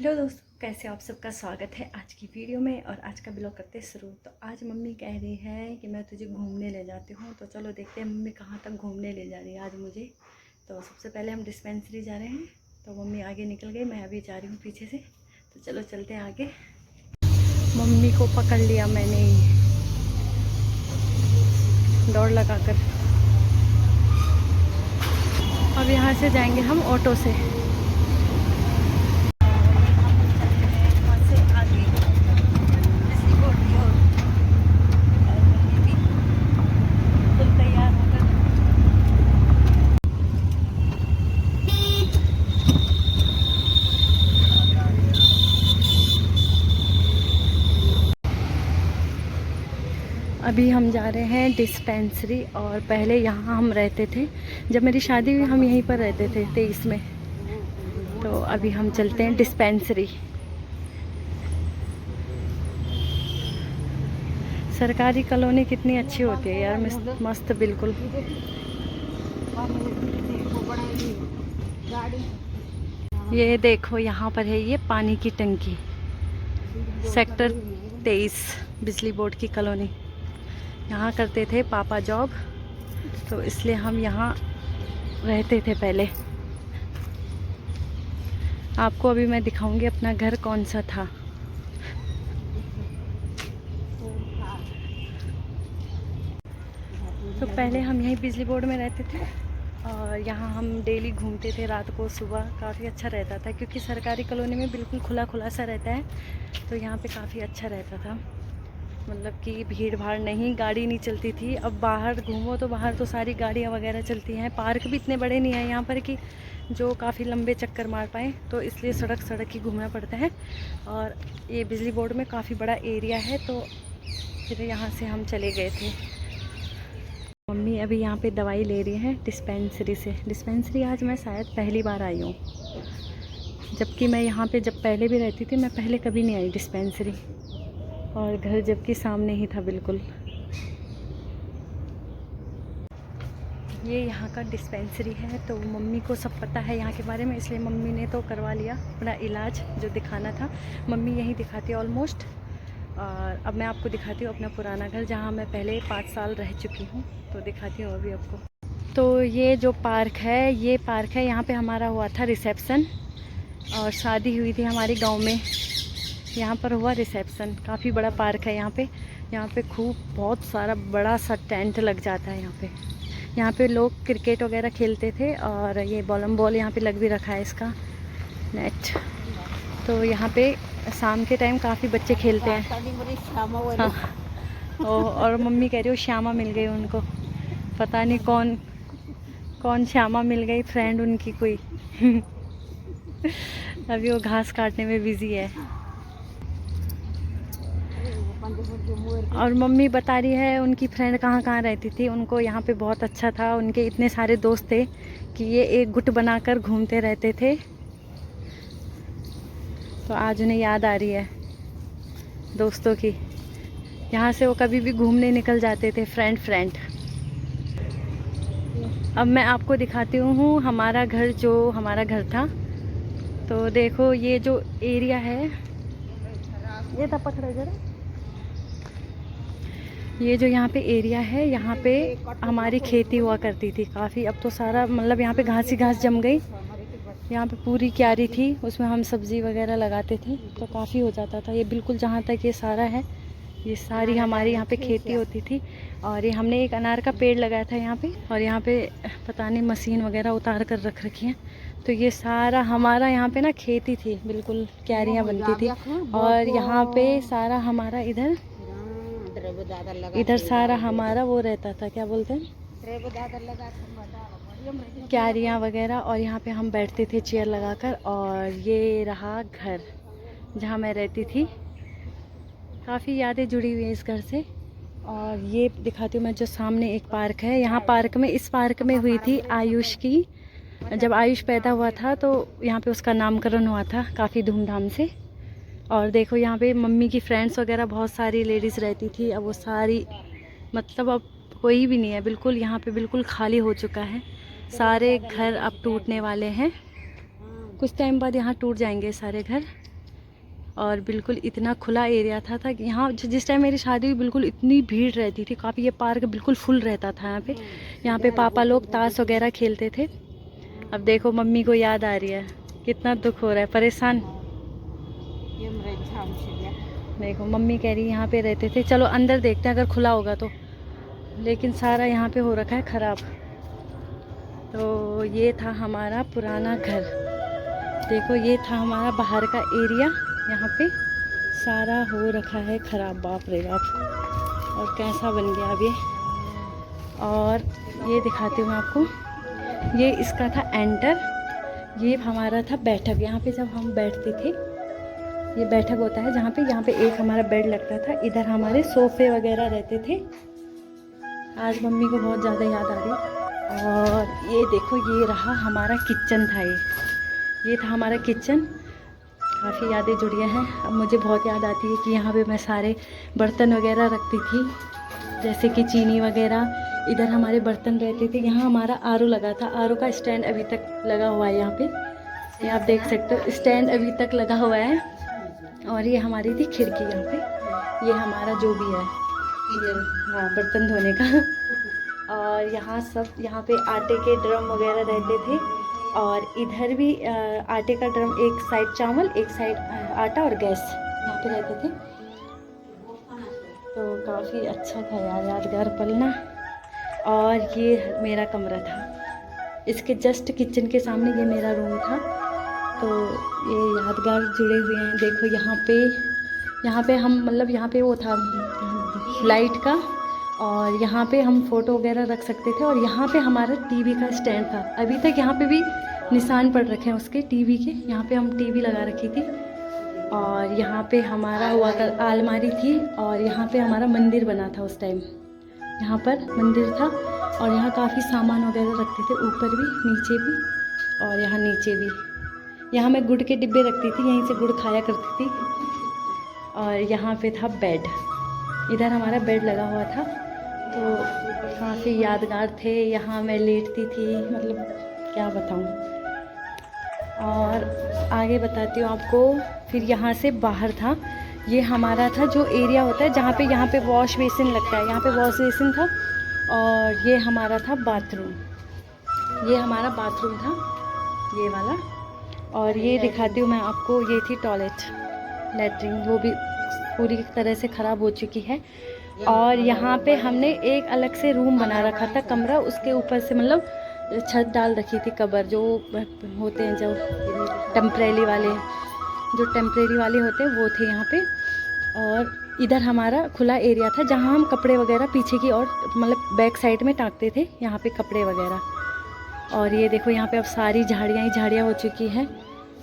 Hello दोस्तों, कैसे आप सबका स्वागत है आज की वीडियो में। और आज का ब्लॉग करते शुरू। तो आज मम्मी कह रही है कि मैं तुझे घूमने ले जाती हूँ। तो चलो देखते हैं मम्मी कहाँ तक घूमने ले जा रही है आज मुझे। तो सबसे पहले हम डिस्पेंसरी जा रहे हैं। तो मम्मी आगे निकल गई, मैं अभी जा रही हूँ पीछे से। तो चलो चलते हैं आगे। मम्मी को पकड़ लिया मैंने दौड़ लगा कर। अब यहाँ से जाएंगे हम ऑटो से। अभी हम जा रहे हैं डिस्पेंसरी। और पहले यहाँ हम रहते थे, जब मेरी शादी हुई हम यहीं पर रहते थे 23 में। तो अभी हम चलते हैं डिस्पेंसरी। सरकारी कॉलोनी कितनी अच्छी होती है यार, मस्त बिल्कुल। ये देखो यहाँ पर है ये पानी की टंकी, सेक्टर 23 बिजली बोर्ड की कॉलोनी। यहाँ करते थे पापा जॉब, तो इसलिए हम यहाँ रहते थे पहले। आपको अभी मैं दिखाऊंगी अपना घर कौन सा था। तो पहले हम यहीं बिजली बोर्ड में रहते थे और यहाँ हम डेली घूमते थे रात को सुबह। काफ़ी अच्छा रहता था क्योंकि सरकारी कॉलोनी में बिल्कुल खुला खुला सा रहता है। तो यहाँ पे काफ़ी अच्छा रहता था, मतलब कि भीड़ भाड़ नहीं, गाड़ी नहीं चलती थी। अब बाहर घूमो तो बाहर तो सारी गाड़ियाँ वगैरह चलती हैं। पार्क भी इतने बड़े नहीं हैं यहाँ पर कि जो काफ़ी लंबे चक्कर मार पाएँ, तो इसलिए सड़क सड़क ही घूमना पड़ता है। और ये बिजली बोर्ड में काफ़ी बड़ा एरिया है, तो फिर यहाँ से हम चले गए थे। मम्मी अभी यहाँ पे दवाई ले रही है डिस्पेंसरी से। डिस्पेंसरी आज मैं शायद पहली बार आई हूँ, जबकि मैं यहाँ पे जब पहले भी रहती थी, मैं पहले कभी नहीं आई डिस्पेंसरी। और घर जबकि सामने ही था बिल्कुल। ये यहाँ का डिस्पेंसरी है। तो मम्मी को सब पता है यहाँ के बारे में, इसलिए मम्मी ने तो करवा लिया अपना इलाज जो दिखाना था। मम्मी यहीं दिखाती है ऑलमोस्ट। और अब मैं आपको दिखाती हूँ अपना पुराना घर, जहाँ मैं पहले 5 साल रह चुकी हूँ। तो दिखाती हूँ अभी आपको। तो ये जो पार्क है, ये पार्क है, यहाँ पे हमारा हुआ था रिसेप्शन और शादी हुई थी हमारे गांव में। यहाँ पर हुआ रिसेप्शन। काफ़ी बड़ा पार्क है यहाँ पे। यहाँ पे खूब बहुत सारा बड़ा सा टेंट लग जाता है यहाँ पे। यहाँ पे लोग क्रिकेट वगैरह खेलते थे। और ये बॉल यहाँ पे लग भी रखा है इसका नेट। तो यहाँ पे शाम के टाइम काफ़ी बच्चे खेलते हैं। हाँ। और मम्मी कह रही हो श्यामा मिल गई उनको, पता नहीं कौन श्यामा मिल गई, फ्रेंड उनकी कोई। अभी वो घास काटने में बिजी है। और मम्मी बता रही है उनकी फ्रेंड कहाँ कहाँ रहती थी। उनको यहाँ पे बहुत अच्छा था, उनके इतने सारे दोस्त थे कि ये एक गुट बनाकर घूमते रहते थे। तो आज उन्हें याद आ रही है दोस्तों की। यहाँ से वो कभी भी घूमने निकल जाते थे फ्रेंड। अब मैं आपको दिखाती हूँ हमारा घर, जो हमारा घर था। तो देखो ये जो एरिया है, ये था पकड़ा जरा। ये जो यहाँ पे एरिया है, यहाँ पे हमारी खेती हुआ करती थी काफ़ी। अब तो सारा मतलब यहाँ पे घास ही घास जम गई। यहाँ पे पूरी क्यारी थी, उसमें हम सब्ज़ी वगैरह लगाते थे, तो काफ़ी हो जाता था। ये बिल्कुल जहाँ तक ये सारा है, ये सारी हमारी यहाँ पे खेती होती थी। और ये हमने एक अनार का पेड़ लगाया था यहाँ पे। और यहाँ पे पता नहीं मशीन वगैरह उतार कर रख रखी है। तो ये सारा हमारा यहाँ पे ना खेती थी, बिल्कुल क्यारियाँ बनती थी। और यहाँ पे सारा हमारा इधर सारा हमारा वो रहता था, क्या बोलते हैं, क्यारियाँ वगैरह। और यहाँ पे हम बैठते थे चेयर लगाकर। और ये रहा घर जहाँ मैं रहती थी। काफ़ी यादें जुड़ी हुई हैं इस घर से। और ये दिखाती हूँ मैं, जो सामने एक पार्क है, यहाँ पार्क में, इस पार्क में हुई थी आयुष की, जब आयुष पैदा हुआ था तो यहाँ पे उसका नामकरण हुआ था काफ़ी धूमधाम से। और देखो यहाँ पे मम्मी की फ्रेंड्स वगैरह बहुत सारी लेडीज़ रहती थी। अब वो सारी मतलब अब कोई भी नहीं है, बिल्कुल यहाँ पे बिल्कुल खाली हो चुका है। सारे घर अब टूटने वाले हैं, कुछ टाइम बाद यहाँ टूट जाएंगे सारे घर। और बिल्कुल इतना खुला एरिया था कि यहाँ जिस टाइम मेरी शादी हुई बिल्कुल इतनी भीड़ रहती थी, काफ़ी। ये पार्क बिल्कुल फुल रहता था यहाँ पे पापा लोग ताश वगैरह खेलते थे। अब देखो मम्मी को याद आ रही है, कितना दुख हो रहा है, परेशान। देखो मम्मी कह रही यहाँ पे रहते थे, चलो अंदर देखते हैं अगर खुला होगा तो, लेकिन सारा यहाँ पे हो रखा है ख़राब। तो ये था हमारा पुराना घर। देखो ये था हमारा बाहर का एरिया, यहाँ पे सारा हो रखा है ख़राब, बाप रे बाप। और कैसा बन गया अब ये। और ये दिखाती हूँ मैं आपको, ये इसका था एंटर, ये हमारा था बैठक। यहाँ पे जब हम बैठते थे, ये बैठक होता है जहाँ पे, यहाँ पे एक हमारा बेड लगता था, इधर हमारे सोफ़े वगैरह रहते थे। आज मम्मी को बहुत ज़्यादा याद आ रही है। और ये देखो ये रहा हमारा किचन था, ये था हमारा किचन। काफ़ी यादें जुड़ी हैं। अब मुझे बहुत याद आती है कि यहाँ पे मैं सारे बर्तन वगैरह रखती थी, जैसे कि चीनी वगैरह। इधर हमारे बर्तन रहते थे। यहाँ हमारा आरओ लगा था, आरओ का स्टैंड अभी तक लगा हुआ है यहाँ पे, ये आप देख सकते हो, स्टैंड अभी तक लगा हुआ है। और ये हमारी थी खिड़की यहाँ पे, ये हमारा जो भी है, हाँ, बर्तन धोने का। और यहाँ सब, यहाँ पे आटे के ड्रम वगैरह रहते थे। और इधर भी आटे का ड्रम, एक साइड चावल, एक साइड आटा, और गैस यहाँ पे रहते थे। तो काफ़ी अच्छा था यार, यादगार पल ना। और ये मेरा कमरा था, इसके जस्ट किचन के सामने ये मेरा रूम था। तो ये यादगार जुड़े हुए हैं। देखो यहाँ पे हम, मतलब यहाँ पे वो था लाइट का, और यहाँ पे हम फ़ोटो वगैरह रख सकते थे। और यहाँ पे हमारा टीवी का स्टैंड था, अभी तक यहाँ पे भी निशान पड़ रखे हैं उसके, टीवी के। यहाँ पे हम टीवी लगा रखी थी। और यहाँ पे हमारा हुआ था अलमारी थी। और यहाँ पे हमारा मंदिर बना था उस टाइम, यहाँ पर मंदिर था। और यहाँ काफ़ी सामान वगैरह रखते थे, ऊपर भी नीचे भी, और यहाँ नीचे भी। यहाँ मैं गुड़ के डिब्बे रखती थी, यहीं से गुड़ खाया करती थी। और यहाँ पे था बेड, इधर हमारा बेड लगा हुआ था। तो काफ़ी यादगार थे, यहाँ मैं लेटती थी, मतलब क्या बताऊँ। और आगे बताती हूँ आपको। फिर यहाँ से बाहर था, ये हमारा था जो एरिया होता है जहाँ पे, यहाँ पे वॉश बेसिन लगता है, यहाँ पे वॉश बेसिन था। और ये हमारा था बाथरूम, ये हमारा बाथरूम था, ये वाला। और ये दिखाती हूँ मैं आपको, ये थी टॉयलेट, लेटरिन, वो भी पूरी तरह से ख़राब हो चुकी है। और यहाँ पे हमने एक अलग से रूम बना रखा था, कमरा, उसके ऊपर से मतलब छत डाल रखी थी, कबर जो होते हैं, जो टेम्परेरी वाले, होते हैं वो थे यहाँ पे। और इधर हमारा खुला एरिया था जहाँ हम कपड़े वगैरह पीछे की और, मतलब बैक साइड में टांगते थे यहाँ पे कपड़े वगैरह। और ये देखो यहाँ पे अब सारी झाड़ियाँ ही झाड़ियाँ हो चुकी हैं।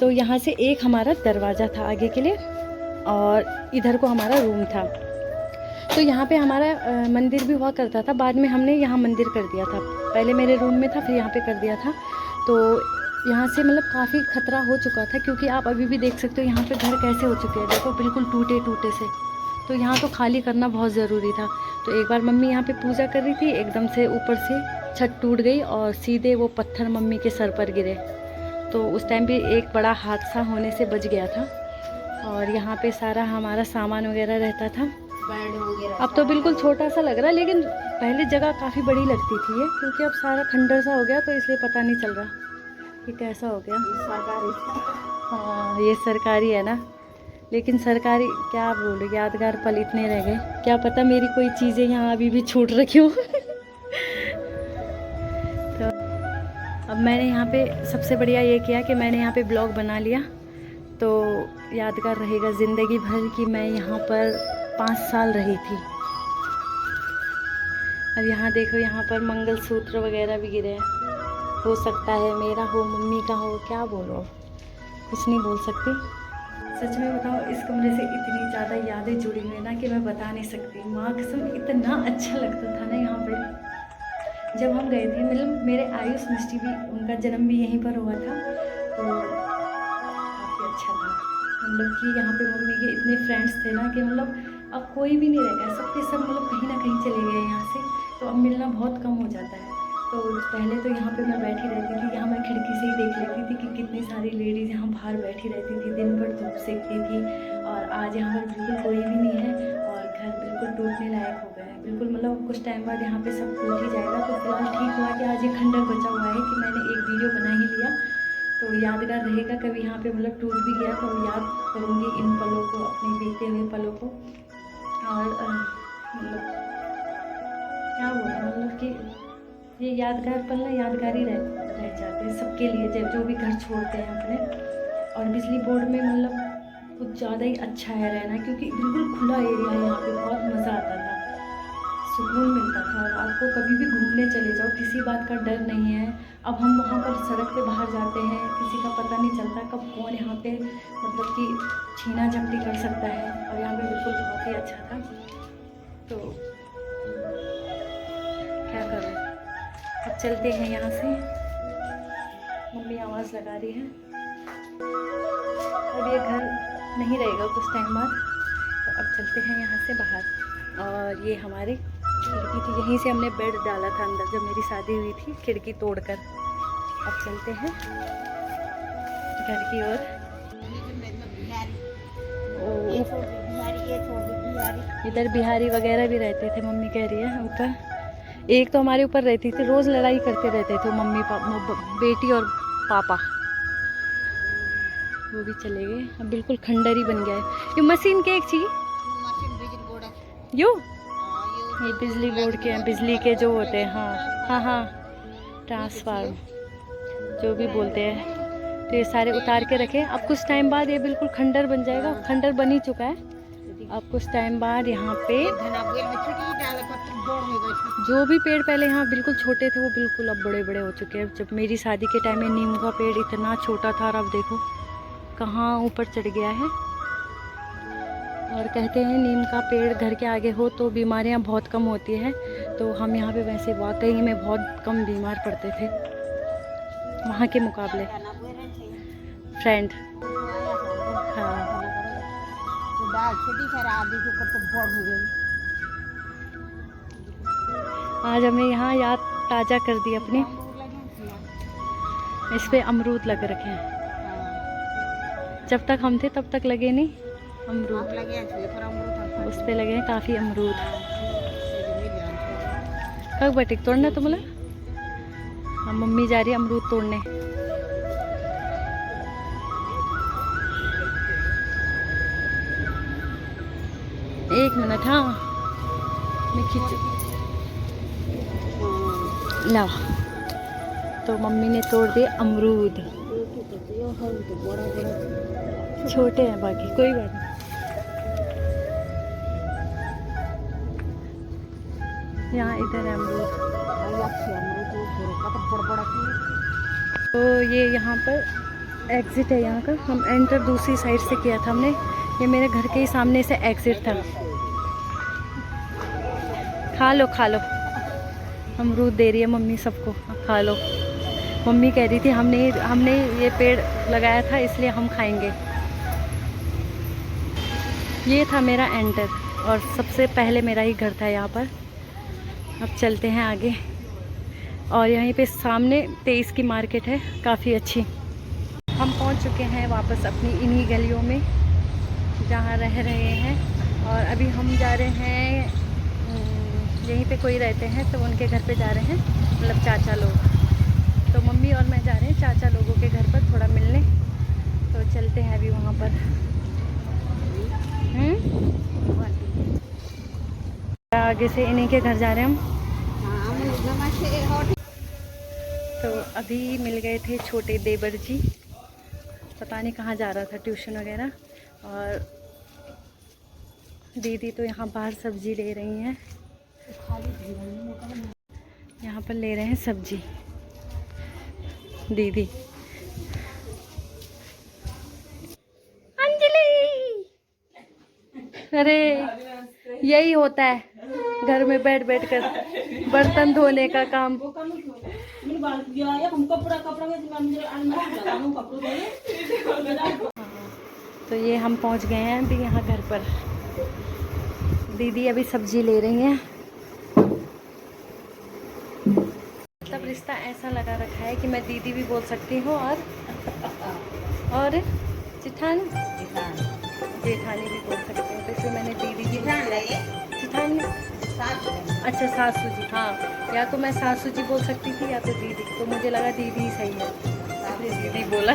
तो यहाँ से एक हमारा दरवाज़ा था आगे के लिए, और इधर को हमारा रूम था। तो यहाँ पे हमारा मंदिर भी हुआ करता था, बाद में हमने यहाँ मंदिर कर दिया था। पहले मेरे रूम में था, फिर यहाँ पे कर दिया था। तो यहाँ से मतलब काफ़ी खतरा हो चुका था, क्योंकि आप अभी भी देख सकते हो यहाँ पे घर कैसे हो चुके हैं, देखो बिल्कुल टूटे टूटे से। तो यहाँ तो खाली करना बहुत ज़रूरी था। तो एक बार मम्मी यहाँ पे पूजा कर रही थी, एकदम से ऊपर से छत टूट गई और सीधे वो पत्थर मम्मी के सर पर गिरे। तो उस टाइम भी एक बड़ा हादसा होने से बच गया था। और यहाँ पे सारा हमारा सामान वगैरह रहता था। अब तो बिल्कुल छोटा सा लग रहा है, लेकिन पहले जगह काफ़ी बड़ी लगती थी ये, क्योंकि अब सारा खंडर सा हो गया, तो इसलिए पता नहीं चल रहा कि कैसा हो गया। हाँ, ये सरकारी है ना, लेकिन सरकारी क्या बोलूं, यादगार पल इतने रह गए, क्या पता मेरी कोई चीज़ें यहाँ अभी भी छूट रखी हो। तो अब मैंने यहाँ पे सबसे बढ़िया ये किया कि मैंने यहाँ पे ब्लॉग बना लिया, तो यादगार रहेगा ज़िंदगी भर कि मैं यहाँ पर 5 साल रही थी। अब यहाँ देखो, यहाँ पर मंगलसूत्र वगैरह भी गिरे हैं। हो सकता है मेरा हो, मम्मी का हो, क्या बोलो, कुछ नहीं बोल सकती। सच में बताओ, इस कमरे से इतनी ज़्यादा यादें जुड़ी हुई ना कि मैं बता नहीं सकती। माँ कसम, इतना अच्छा लगता था ना यहाँ पर। जब हम गए थे, मतलब मेरे आयुष मिष्टी भी, उनका जन्म भी यहीं पर हुआ था, तो काफ़ी अच्छा था। हम लोग की यहाँ पे मम्मी के इतने फ्रेंड्स थे ना कि मतलब अब कोई भी नहीं रह गया, सबके सब मतलब कहीं ना कहीं चले गए यहाँ से, तो अब मिलना बहुत कम हो जाता है। तो पहले तो यहाँ पे मैं बैठी रहती थी, यहाँ मैं खिड़की से ही देख लेती थी कि कितनी सारी लेडीज़ यहाँ बाहर बैठी रहती थी, दिन भर धूप सेकती थी। और आज यहाँ पर बिल्कुल कोई भी नहीं है और घर बिल्कुल टूटने लायक हो गया है। बिल्कुल मतलब कुछ टाइम बाद यहाँ पे सब टूट ही जाएगा। तो फिलहाल ठीक हुआ कि आज ये खंडर बचा हुआ है कि मैंने एक वीडियो बना ही लिया, तो यादगार रहेगा। कभी यहाँ पे मतलब टूट भी गया तो याद करूँगी इन पलों को, अपने बीते हुए पलों को। और मतलब क्या बोला, मतलब कि ये यादगार पल ना यादगार ही रह जाते हैं सबके लिए, जब जो भी घर छोड़ते हैं अपने। और बिजली बोर्ड में मतलब कुछ ज़्यादा ही अच्छा है रहना, क्योंकि बिल्कुल खुला एरिया है यहाँ पे, बहुत मज़ा आता था, सुकून मिलता था। और आपको कभी भी घूमने चले जाओ, किसी बात का डर नहीं है। अब हम वहाँ पर सड़क पे बाहर जाते हैं, किसी का पता नहीं चलता कब कौन यहाँ पे मतलब कि छीना झपटी कर सकता है। और यहाँ पे बिल्कुल बहुत ही अच्छा था। तो क्या करूँ, अब चलते हैं यहाँ से। मम्मी आवाज़ लगा रही है। अब ये घर नहीं रहेगा कुछ टाइम बाद, तो अब चलते हैं यहाँ से बाहर। और ये हमारी खिड़की थी, यहीं से हमने बेड डाला था अंदर जब मेरी शादी हुई थी, खिड़की तोड़कर। अब चलते हैं घर की ओर। इधर बिहारी वगैरह भी रहते थे, मम्मी कह रही है ऊपर। एक तो हमारे ऊपर रहती थी, रोज़ लड़ाई करते रहते थे मम्मी पापा, बेटी और पापा। वो भी चले गए, अब बिल्कुल खंडर ही बन गया है। ये मशीन के एक चाहिए यो, ये बिजली बोर्ड के हैं, बिजली के जो होते हैं। हाँ हाँ हाँ, ट्रांसफार्म जो भी बोलते हैं। तो ये सारे उतार के रखे। अब कुछ टाइम बाद ये बिल्कुल खंडर बन जाएगा, खंडर बन ही चुका है। अब कुछ टाइम बाद यहाँ पे जो भी पेड़ पहले यहाँ बिल्कुल छोटे थे वो बिल्कुल अब बड़े बड़े हो चुके हैं। जब मेरी शादी के टाइम में नीम का पेड़ इतना छोटा था, और अब देखो कहाँ ऊपर चढ़ गया है। और कहते हैं नीम का पेड़ घर के आगे हो तो बीमारियाँ बहुत कम होती है। तो हम यहाँ पे वैसे वाकई में बहुत कम बीमार पड़ते थे वहाँ के मुकाबले। फ्रेंड हाँ, आज हमें यहाँ याद ताज़ा कर दी अपनी। इस पे अमरूद लग रखे हैं, जब तक हम थे तब तक लगे नहीं अमरूद, उस पे लगे हैं काफ़ी अमरूद। कब बटिक तोड़ना तुम्हें? हाँ, मम्मी जा रही है अमरूद तोड़ने। एक मिनट, हाँ मैं खींच ला। तो मम्मी ने तोड़ दिए अमरूद, छोटे हैं बाकी, कोई बात नहीं। यहाँ इधर है अमरूद। तो ये यहाँ पर एग्ज़िट है यहाँ का, हम एंटर दूसरी साइड से किया था हमने। ये मेरे घर के ही सामने से एग्ज़िट था। खा लो खा लो, अमरूद दे रही है मम्मी सबको, खा लो। मम्मी कह रही थी हमने ये पेड़ लगाया था इसलिए हम खाएंगे। ये था मेरा एंटर, और सबसे पहले मेरा ही घर था यहाँ पर। अब चलते हैं आगे। और यहीं पे सामने 23 की मार्केट है, काफ़ी अच्छी। हम पहुँच चुके हैं वापस अपनी इन्हीं गलियों में जहाँ रह रहे हैं। और अभी हम जा रहे हैं, यहीं पे कोई रहते हैं तो उनके घर पे जा रहे हैं, मतलब चाचा लोग। तो मम्मी और मैं जा रहे हैं चाचा लोगों के घर पर थोड़ा मिलने। तो चलते हैं अभी वहाँ पर। आगे से इन्हीं के घर जा रहे हैं हम। तो अभी मिल गए थे छोटे देवर जी, पता नहीं कहाँ जा रहा था, ट्यूशन वगैरह। और दीदी तो यहाँ बाहर सब्जी ले रही हैं, यहाँ पर ले रहे हैं सब्जी दीदी। अंजलि, अरे यही होता है घर में बैठ बैठ कर बर्तन धोने का काम। तो ये हम पहुंच गए हैं अभी यहाँ घर पर। दीदी अभी सब्जी ले रही हैं, मतलब रास्ता ऐसा लगा रखा है कि मैं दीदी भी बोल सकती हूँ और जेठानी जेठानी भी बोल सकती हूँ, तो इसलिए मैंने दीदी जी जेठानी अच्छा सासू जी, हाँ, या तो मैं सासू जी बोल सकती थी या तो दीदी, तो मुझे लगा दीदी ही सही है, इसलिए दीदी बोला।